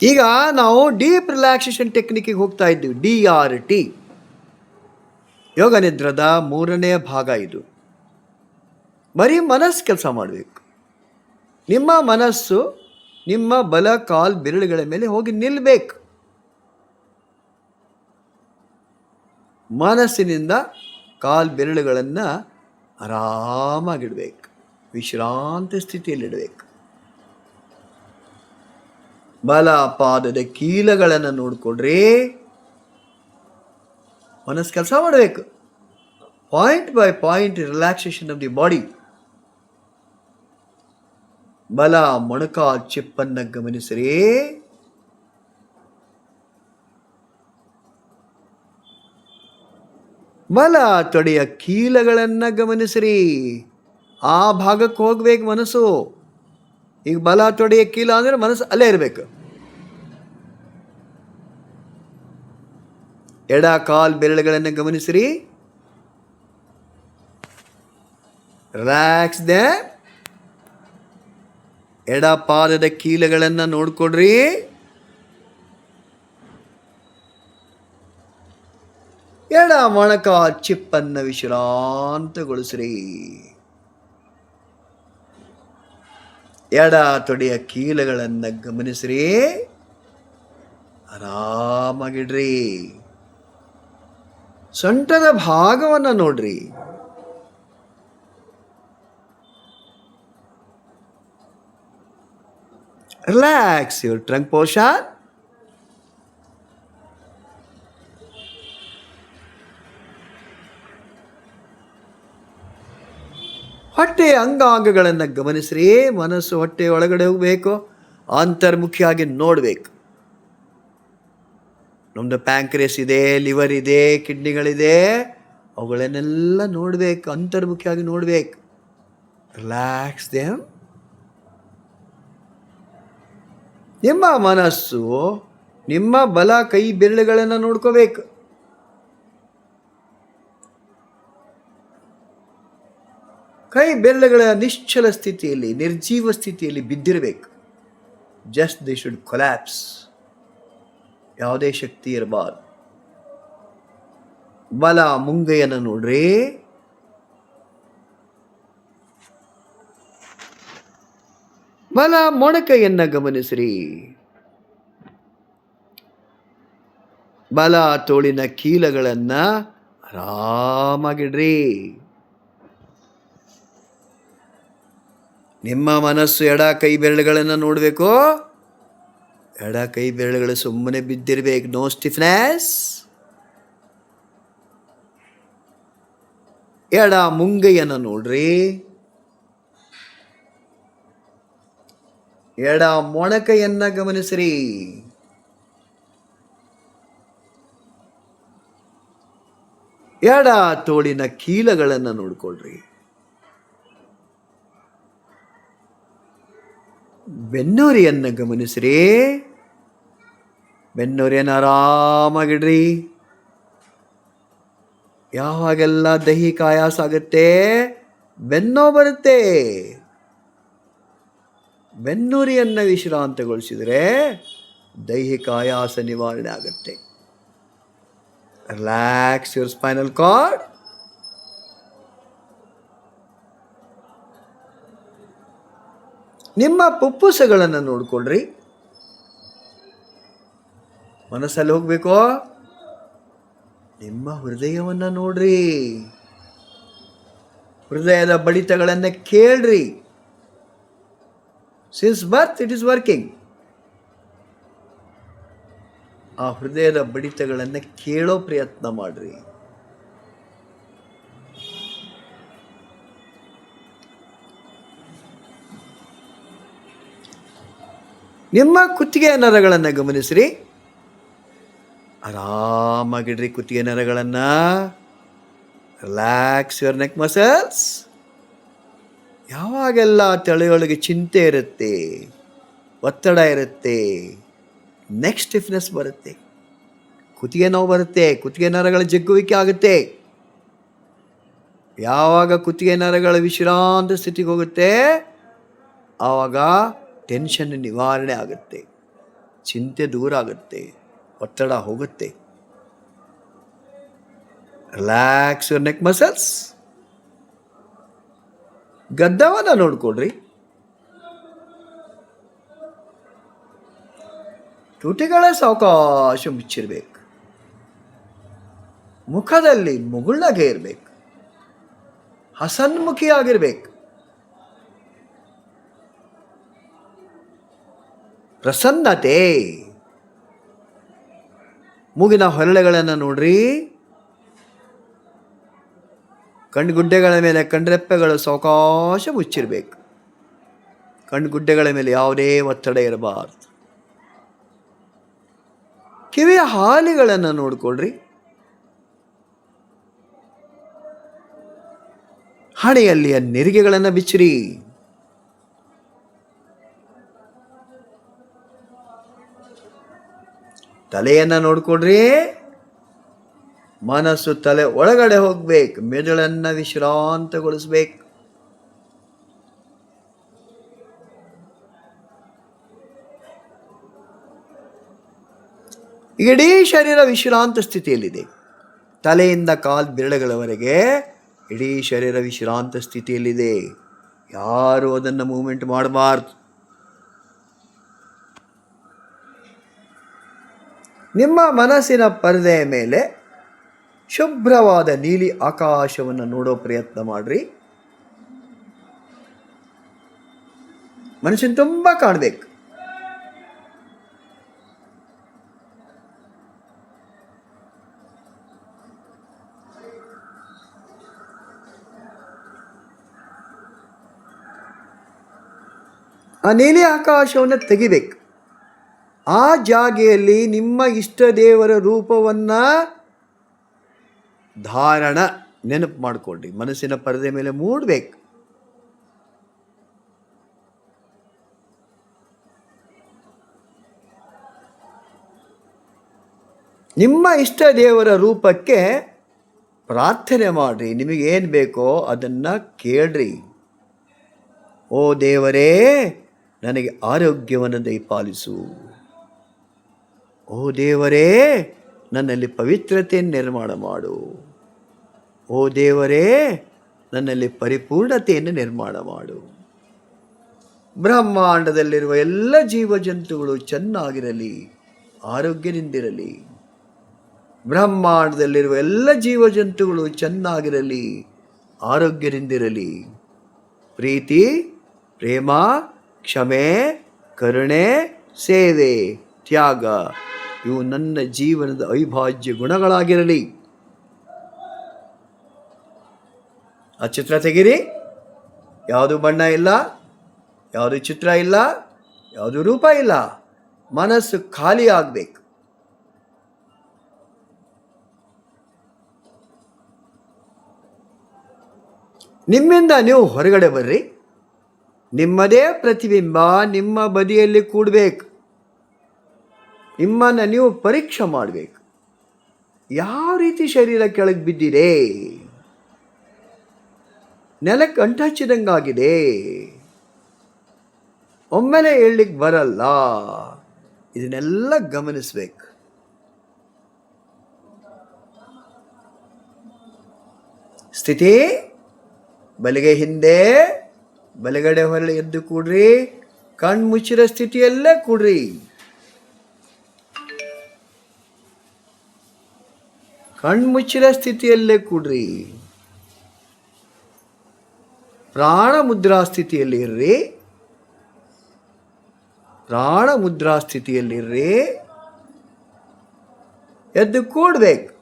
ಈಗ ನಾವು deep relaxation ಟೆಕ್ನಿಕ್ಕಿಗೆ ಹೋಗ್ತಾ ಇದ್ದೀವಿ. DRT ಯೋಗ ನಿದ್ರದ 3ನೇ ಭಾಗ ಇದು. ಬರೀ ಮನಸ್ಸು ಕೆಲಸ ಮಾಡಬೇಕು. ನಿಮ್ಮ ಮನಸ್ಸು ನಿಮ್ಮ ಬಲ ಕಾಲ್ ಬೆರಳುಗಳ ಮೇಲೆ ಹೋಗಿ ನಿಲ್ಲಬೇಕು. ಮನಸ್ಸಿನಿಂದ ಕಾಲ್ ಬೆರಳುಗಳನ್ನು ಆರಾಮಾಗಿಡಬೇಕು, ವಿಶ್ರಾಂತ ಸ್ಥಿತಿಯಲ್ಲಿಡಬೇಕು. ಬಲ ಪಾದದ ಕೀಲಗಳನ್ನು ನೋಡಿಕೊಡ್ರಿ. ಮನಸ್ಸು ಕೆಲಸ ಮಾಡಬೇಕು. Point by point relaxation of the body. ಬಲ ಮೊಣಕ ಚಿಪ್ಪನ್ನು ಗಮನಿಸಿರಿ. ಬಲ ತೊಡೆಯ ಕೀಲಗಳನ್ನು ಗಮನಿಸಿರಿ. ಆ ಭಾಗಕ್ಕೆ ಹೋಗ್ಬೇಕು ಮನಸ್ಸು. ಈಗ ಬಲ ತೊಡೆಯ ಕೀಲ ಅಂದರೆ ಮನಸ್ಸು ಅಲ್ಲೇ ಇರಬೇಕು. ಎಡ ಕಾಲ್ ಬೆರಳುಗಳನ್ನು ಗಮನಿಸಿರಿ. ರಿಲ್ಯಾಕ್ಸ್ ದೆ. ಎಡ ಪಾದದ ಕೀಲಗಳನ್ನು ನೋಡ್ಕೊಡ್ರಿ. ಎಡ ಮೊಣಕ ಚಿಪ್ಪನ್ನು ವಿಶ್ರಾಂತಗೊಳಿಸ್ರಿ. ಎಡ ತೊಡೆಯ ಕೀಲಗಳನ್ನು ಗಮನಿಸ್ರಿ. ಆರಾಮಾಗಿಡ್ರಿ. ಸೊಂಟದ ಭಾಗವನ್ನು ನೋಡ್ರಿ. Relax your trunk portion. ಹೊಟ್ಟೆಯ ಅಂಗಾಂಗಗಳನ್ನು ಗಮನಿಸ್ರಿ. ಮನಸ್ಸು ಹೊಟ್ಟೆಯ ಒಳಗಡೆ ಹೋಗಬೇಕು, ಅಂತರ್ಮುಖಿಯಾಗಿ ನೋಡಬೇಕು. ನಮ್ಮದು ಪ್ಯಾಂಕ್ರಿಯಸ್ ಇದೆ, ಲಿವರ್ ಇದೆ, ಕಿಡ್ನಿಗಳಿದೆ, ಅವುಗಳನ್ನೆಲ್ಲ ನೋಡಬೇಕು, ಅಂತರ್ಮುಖಿಯಾಗಿ ನೋಡಬೇಕು. Relax them. ನಿಮ್ಮ ಮನಸ್ಸು ನಿಮ್ಮ ಬಲ ಕೈ ಬೆರಳುಗಳನ್ನು ನೋಡ್ಕೋಬೇಕು. ಕೈ ಬೆರಳುಗಳ ನಿಶ್ಚಲ ಸ್ಥಿತಿಯಲ್ಲಿ, ನಿರ್ಜೀವ ಸ್ಥಿತಿಯಲ್ಲಿ ಬಿದ್ದಿರಬೇಕು. Just they should collapse. ಯಾವುದೇ ಶಕ್ತಿ ಇರಬಾರ್ದು. ಬಲ ಮುಂಗೈಯನ್ನು ನೋಡ್ರಿ. ಬಲ ಮೊಣಕೈಯನ್ನು ಗಮನಿಸ್ರಿ. ಬಲ ತೋಳಿನ ಕೀಲಗಳನ್ನು ಆರಾಮಾಗಿಡ್ರಿ. ನಿಮ್ಮ ಮನಸ್ಸು ಎಡ ಕೈ ಬೆರಳುಗಳನ್ನು ನೋಡಬೇಕು. ಎಡ ಕೈ ಬೆರಳುಗಳು ಸುಮ್ಮನೆ ಬಿದ್ದಿರಬೇಕು. No stiffness. ಎಡ ಮುಂಗೈಯನ್ನು ನೋಡ್ರಿ. ಎಡ ಮೊಣಕೈಯನ್ನು ಗಮನಿಸ್ರಿ. ಎಡ ತೋಳಿನ ಕೀಲಗಳನ್ನು ನೋಡ್ಕೊಳ್ರಿ. ಬೆನ್ನುರಿಯನ್ನು ಗಮನಿಸ್ರಿ. ಬೆನ್ನುರಿಯನ್ನು ಆರಾಮಾಗಿಡ್ರಿ. ಯಾವಾಗೆಲ್ಲ ದೈಹಿಕ ಆಯಾಸ ಆಗುತ್ತೆ, ಬೆನ್ನೋ ಬರುತ್ತೆ, ಬೆನ್ನುರಿಯನ್ನು ವಿಶ್ರಾಂತಗೊಳಿಸಿದರೆ ದೈಹಿಕ ಆಯಾಸ ನಿವಾರಣೆ ಆಗುತ್ತೆ. Relax your spinal cord. ನಿಮ್ಮ ಪುಪ್ಪುಸಗಳನ್ನು ನೋಡ್ಕೊಳ್ರಿ. ಮನಸ್ಸಲ್ಲಿ ಹೋಗ್ಬೇಕು. ನಿಮ್ಮ ಹೃದಯವನ್ನು ನೋಡ್ರಿ. ಹೃದಯದ ಬಡಿತಗಳನ್ನು ಕೇಳ್ರಿ. Since birth it is working. ಆ ಹೃದಯದ ಬಡಿತಗಳನ್ನು ಕೇಳೋ ಪ್ರಯತ್ನ ಮಾಡ್ರಿ. ನಿಮ್ಮ ಕುತ್ತಿಗೆ ನರಗಳನ್ನು ಗಮನಿಸ್ರಿ. ಆರಾಮಾಗಿಡ್ರಿ ಕುತ್ತಿಗೆ ನರಗಳನ್ನು. Relax your neck muscles. ಯಾವಾಗೆಲ್ಲ ತಲೆಯೊಳಗೆ ಚಿಂತೆ ಇರುತ್ತೆ, ಒತ್ತಡ ಇರುತ್ತೆ, ನೆಕ್ ಸ್ಟಿಫ್ನೆಸ್ ಬರುತ್ತೆ, ಕುತ್ತಿಗೆ ನೋವು ಬರುತ್ತೆ, ಕುತ್ತಿಗೆ ನರಗಳ ಜಗ್ಗುವಿಕೆ ಆಗುತ್ತೆ. ಯಾವಾಗ ಕುತ್ತಿಗೆ ನರಗಳ ವಿಶ್ರಾಂತ ಸ್ಥಿತಿಗೆ ಹೋಗುತ್ತೆ, ಆವಾಗ ಟೆನ್ಷನ್ ನಿವಾರಣೆ ಆಗುತ್ತೆ. ಚಿಂತೆ ದೂರ ಆಗುತ್ತೆ, ಒತ್ತಡ ಹೋಗುತ್ತೆ. Relax your neck muscles. ಗದ್ದವನ್ನ ನೋಡ್ಕೊಳ್ರಿ. ತುಟಿಗಳ ಸಾವಕಾಶ ಮುಚ್ಚಿರ್ಬೇಕು. ಮುಖದಲ್ಲಿ ಮುಗುಳ್ನಗೆ ಇರಬೇಕು. ಹಸನ್ಮುಖಿಯಾಗಿರ್ಬೇಕು. ಪ್ರಸನ್ನತೆ. ಮೂಗಿನ ಹೊರಳೆಗಳನ್ನು ನೋಡ್ರಿ. ಕಣ್ಗುಡ್ಡೆಗಳ ಮೇಲೆ ಕಣ್ರೆಪ್ಪೆಗಳು ಸಾವಕಾಶ ಮುಚ್ಚಿರಬೇಕು. ಕಣ್ಗುಡ್ಡೆಗಳ ಮೇಲೆ ಯಾವುದೇ ಒತ್ತಡ ಇರಬಾರ್ದು. ಕಿವಿಯ ಹಾಲಿಗಳನ್ನು ನೋಡ್ಕೊಳ್ರಿ. ಹಣೆಯಲ್ಲಿಯ ನೆರಿಗೆಗಳನ್ನು ಬಿಚ್ಚಿರಿ. ತಲೆಯನ್ನು ನೋಡ್ಕೊಳ್ರಿ. ಮನಸ್ಸು ತಲೆ ಒಳಗಡೆ ಹೋಗ್ಬೇಕು. ಮೆದುಳನ್ನು ವಿಶ್ರಾಂತಗೊಳಿಸ್ಬೇಕು. ಇಡೀ ಶರೀರ ವಿಶ್ರಾಂತ ಸ್ಥಿತಿಯಲ್ಲಿದೆ. ತಲೆಯಿಂದ ಕಾಲು ಬೆರಳುಗಳವರೆಗೆ ಇಡೀ ಶರೀರ ವಿಶ್ರಾಂತ ಸ್ಥಿತಿಯಲ್ಲಿದೆ. ಯಾರು ಅದನ್ನು ಮೂವ್ಮೆಂಟ್ ಮಾಡಬಾರ್ದು. ನಿಮ್ಮ ಮನಸ್ಸಿನ ಪರದೆಯ ಮೇಲೆ ಶುಭ್ರವಾದ ನೀಲಿ ಆಕಾಶವನ್ನು ನೋಡೋ ಪ್ರಯತ್ನ ಮಾಡ್ರಿ. ಮನುಷ್ಯನ ತುಂಬ ಕಾಣಬೇಕು. ಆ ನೀಲಿ ಆಕಾಶವನ್ನು ತೆಗಿಬೇಕು. ಆ ಜಾಗೆಯಲ್ಲಿ ನಿಮ್ಮ ಇಷ್ಟ ದೇವರ ರೂಪವನ್ನು ಧಾರಣ ನೆನಪು ಮಾಡಿಕೊಳ್ಳಿ. ಮನಸ್ಸಿನ ಪರದೆ ಮೇಲೆ ಮೂಡಬೇಕು. ನಿಮ್ಮ ಇಷ್ಟ ದೇವರ ರೂಪಕ್ಕೆ ಪ್ರಾರ್ಥನೆ ಮಾಡಿರಿ. ನಿಮಗೇನು ಬೇಕೋ ಅದನ್ನು ಕೇಳ್ರಿ. ಓ ದೇವರೇ, ನನಗೆ ಆರೋಗ್ಯವನ್ನು ದಯಪಾಲಿಸು. ಓ ದೇವರೇ, ನನ್ನಲ್ಲಿ ಪವಿತ್ರತೆಯನ್ನು ನಿರ್ಮಾಣ ಮಾಡು. ಓ ದೇವರೇ, ನನ್ನಲ್ಲಿ ಪರಿಪೂರ್ಣತೆಯನ್ನು ನಿರ್ಮಾಣ ಮಾಡು. ಬ್ರಹ್ಮಾಂಡದಲ್ಲಿರುವ ಎಲ್ಲ ಜೀವಜಂತುಗಳು ಚೆನ್ನಾಗಿರಲಿ, ಆರೋಗ್ಯದಿಂದಿರಲಿ. ಬ್ರಹ್ಮಾಂಡದಲ್ಲಿರುವ ಎಲ್ಲ ಜೀವಜಂತುಗಳು ಚೆನ್ನಾಗಿರಲಿ, ಆರೋಗ್ಯದಿಂದಿರಲಿ. ಪ್ರೀತಿ, ಪ್ರೇಮ, ಕ್ಷಮೆ, ಕರುಣೆ, ಸೇವೆ, ತ್ಯಾಗ ಇವು ನನ್ನ ಜೀವನದ ಅವಿಭಾಜ್ಯ ಗುಣಗಳಾಗಿರಲಿ. ಆ ಚಿತ್ರ ತೆಗಿರಿ. ಯಾವುದು ಬಣ್ಣ ಇಲ್ಲ, ಯಾವುದು ಚಿತ್ರ ಇಲ್ಲ, ಯಾವುದು ರೂಪ ಇಲ್ಲ. ಮನಸ್ಸು ಖಾಲಿ ಆಗಬೇಕು. ನಿಮ್ಮಿಂದ ನೀವು ಹೊರಗಡೆ ಬರ್ರಿ. ನಿಮ್ಮದೇ ಪ್ರತಿಬಿಂಬ ನಿಮ್ಮ ಬದಿಯಲ್ಲಿ ಕೂಡಬೇಕು. ನಿಮ್ಮನ್ನು ನೀವು ಪರೀಕ್ಷೆ ಮಾಡಬೇಕು. ಯಾವ ರೀತಿ ಶರೀರ ಕೆಳಗೆ ಬಿದ್ದಿದೆ, ನೆಲಕ್ಕೆ ಅಂಟಹಚ್ಚಿದಂಗಾಗಿದೆ, ಒಮ್ಮೆಲೆ ಹೇಳಲಿಕ್ಕೆ ಬರಲ್ಲ. ಇದನ್ನೆಲ್ಲ ಗಮನಿಸ್ಬೇಕು. ಸ್ಥಿತಿ, ಬಲಿಗೆ ಹಿಂದೆ, ಬಲಗಡೆ ಹೊರಳಿ ಎದ್ದು ಕೂಡ್ರಿ. ಕಣ್ಣು ಮುಚ್ಚಿದ ಸ್ಥಿತಿಯಲ್ಲೇ ಕೂಡ್ರಿ. ಕಣ್ಣು ಮುಚ್ಚಿದ ಸ್ಥಿತಿಯಲ್ಲೇ ಕೂಡ್ರಿ. ಪ್ರಾಣ ಮುದ್ರಾ ಸ್ಥಿತಿಯಲ್ಲಿ ಇರ್ರಿ. ಪ್ರಾಣ ಮುದ್ರಾ ಸ್ಥಿತಿಯಲ್ಲಿರ್ರಿ. ಎದ್ದು ಕೂಡ್ಬೇಕು.